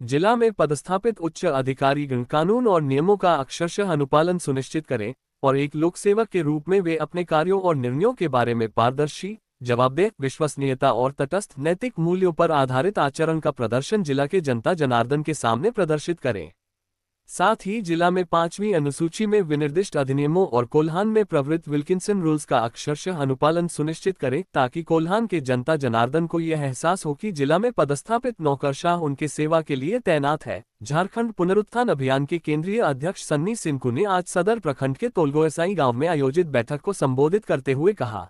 जिला में पदस्थापित उच्च अधिकारीगण कानून और नियमों का अक्षरशः अनुपालन सुनिश्चित करें और एक लोक सेवक के रूप में वे अपने कार्यों और निर्णयों के बारे में पारदर्शी, जवाबदेह, विश्वसनीयता और तटस्थ नैतिक मूल्यों पर आधारित आचरण का प्रदर्शन जिला के जनता जनार्दन के सामने प्रदर्शित करें। साथ ही जिला में 5वीं अनुसूची में विनिर्दिष्ट अधिनियमों और कोल्हान में प्रवृत्त विल्किंसन रूल्स का अक्षरशः अनुपालन सुनिश्चित करें ताकि कोल्हान के जनता जनार्दन को यह एहसास हो कि जिला में पदस्थापित नौकरशाह उनके सेवा के लिए तैनात है। झारखंड पुनरुत्थान अभियान के केंद्रीय अध्यक्ष सन्नी सिंकू ने आज सदर प्रखंड के तोलगोएसाई गांव में आयोजित बैठक को संबोधित करते हुए कहा।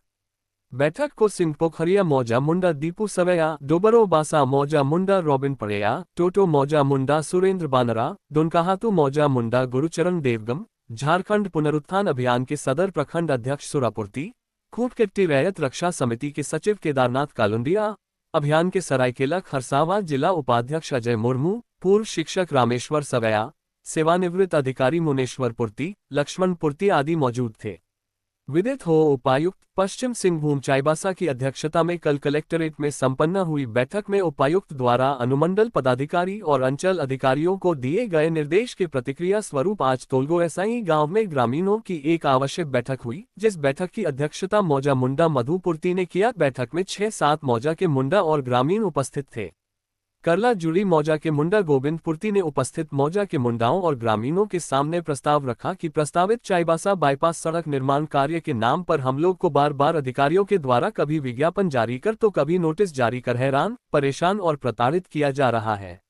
बैठक को सिंह पोखरिया मौजा मुंडा दीपू सवैया, डोबरो बासा मौजा मुंडा रॉबिन पड़ेया, टोटो मौजा मुंडा सुरेंद्र बानरा, दुनकाहातु मौजा मुंडा गुरुचरण देवगम, झारखंड पुनरुत्थान अभियान के सदर प्रखंड अध्यक्ष सुरापुर्ती, खूंटकेट्टी रैयत रक्षा समिति के सचिव केदारनाथ कालुंडिया, अभियान के सरायकेला खरसावां जिला उपाध्यक्ष अजय मुर्मू, पूर्व शिक्षक रामेश्वर सवैया, सेवानिवृत्त अधिकारी मुनेश्वर पुर्ती, लक्ष्मण पुर्ती आदि मौजूद थे। विदित हो उपायुक्त पश्चिम सिंहभूम चाईबासा की अध्यक्षता में कल कलेक्टरेट में संपन्न हुई बैठक में उपायुक्त द्वारा अनुमंडल पदाधिकारी और अंचल अधिकारियों को दिए गए निर्देश के प्रतिक्रिया स्वरूप आज तोलगोएसाई गांव में ग्रामीणों की एक आवश्यक बैठक हुई, जिस बैठक की अध्यक्षता मौजा मुंडा मधुपुर्ती ने किया। बैठक में 6-7 मौजा के मुंडा और ग्रामीण उपस्थित थे। करला जुड़ी मौजा के मुंडा गोविंदपुर्ती ने उपस्थित मौजा के मुंडाओं और ग्रामीणों के सामने प्रस्ताव रखा कि प्रस्तावित चाईबासा बाईपास सड़क निर्माण कार्य के नाम पर हम लोग को बार बार अधिकारियों के द्वारा कभी विज्ञापन जारी कर तो कभी नोटिस जारी कर हैरान, परेशान और प्रताड़ित किया जा रहा है।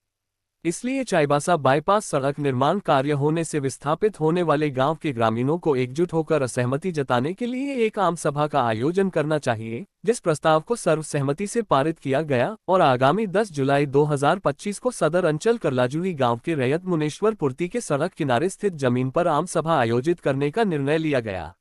इसलिए चाईबासा बाईपास सड़क निर्माण कार्य होने से विस्थापित होने वाले गांव के ग्रामीणों को एकजुट होकर असहमति जताने के लिए एक आम सभा का आयोजन करना चाहिए, जिस प्रस्ताव को सर्वसहमति से पारित किया गया और आगामी 10 जुलाई 2025 को सदर अंचल करलाजुड़ी गांव के रैयत मुनेश्वर पुर्ती के सड़क किनारे स्थित जमीन पर आम सभा आयोजित करने का निर्णय लिया गया।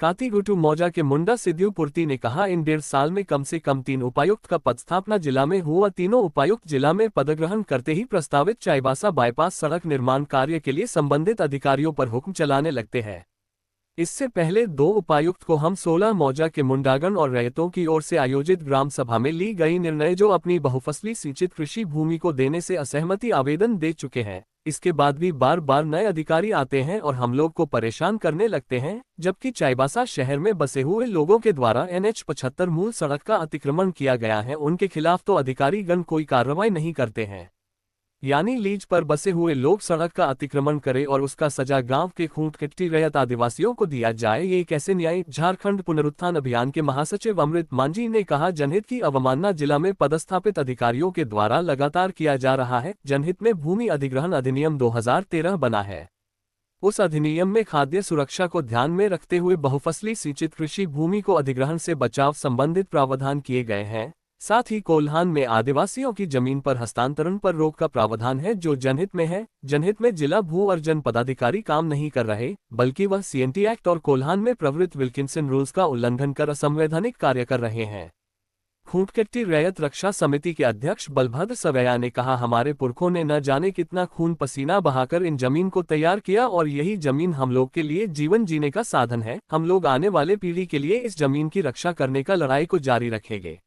कातीगुटू मौजा के मुंडा सिद्धू पुर्ती ने कहा, इन 1.5 साल में कम से कम 3 उपायुक्त का पदस्थापना जिला में हुआ। तीनों उपायुक्त जिला में पदग्रहण करते ही प्रस्तावित चाईबासा बाईपास सड़क निर्माण कार्य के लिए संबंधित अधिकारियों पर हुक्म चलाने लगते हैं। इससे पहले 2 उपायुक्त को हम 16 मौजा के मुंडागण और रैयतों की ओर से आयोजित ग्राम सभा में ली गई निर्णय जो अपनी बहुफसली सिंचित कृषि भूमि को देने से असहमति आवेदन दे चुके हैं। इसके बाद भी बार बार नए अधिकारी आते हैं और हम लोग को परेशान करने लगते हैं, जबकि चाईबासा शहर में बसे हुए लोगों के द्वारा NH 75 मूल सड़क का अतिक्रमण किया गया है, उनके खिलाफ तो अधिकारीगण कोई कार्रवाई नहीं करते हैं। यानी लीज पर बसे हुए लोग सड़क का अतिक्रमण करें और उसका सजा गांव के खूंटकेट्टी रैयत आदिवासियों को दिया जाए, ये कैसे न्याय। झारखंड पुनरुत्थान अभियान के महासचिव अमृत मांझी ने कहा, जनहित की अवमानना जिला में पदस्थापित अधिकारियों के द्वारा लगातार किया जा रहा है। जनहित में भूमि अधिग्रहण अधिनियम 2013 बना है। उस अधिनियम में खाद्य सुरक्षा को ध्यान में रखते हुए बहुफसली सिंचित कृषि भूमि को अधिग्रहण से बचाव संबंधित प्रावधान किए गए हैं। साथ ही कोल्हान में आदिवासियों की जमीन पर हस्तांतरण पर रोक का प्रावधान है, जो जनहित में है। जनहित में जिला भू अर्जन पदाधिकारी काम नहीं कर रहे, बल्कि वह CNT एक्ट और कोल्हान में प्रवृत्त विल्किंसन रूल्स का उल्लंघन कर असंवैधानिक कार्य कर रहे हैं। खूंटकेट्टी रैयत रक्षा समिति के अध्यक्ष बलभद्र सवैया ने कहा, हमारे पुरखों ने न जाने कितना खून पसीना बहाकर इन जमीन को तैयार किया और यही जमीन हम लोग के लिए जीवन जीने का साधन है। हम लोग आने वाले पीढ़ी के लिए इस जमीन की रक्षा करने का लड़ाई को जारी रखेंगे।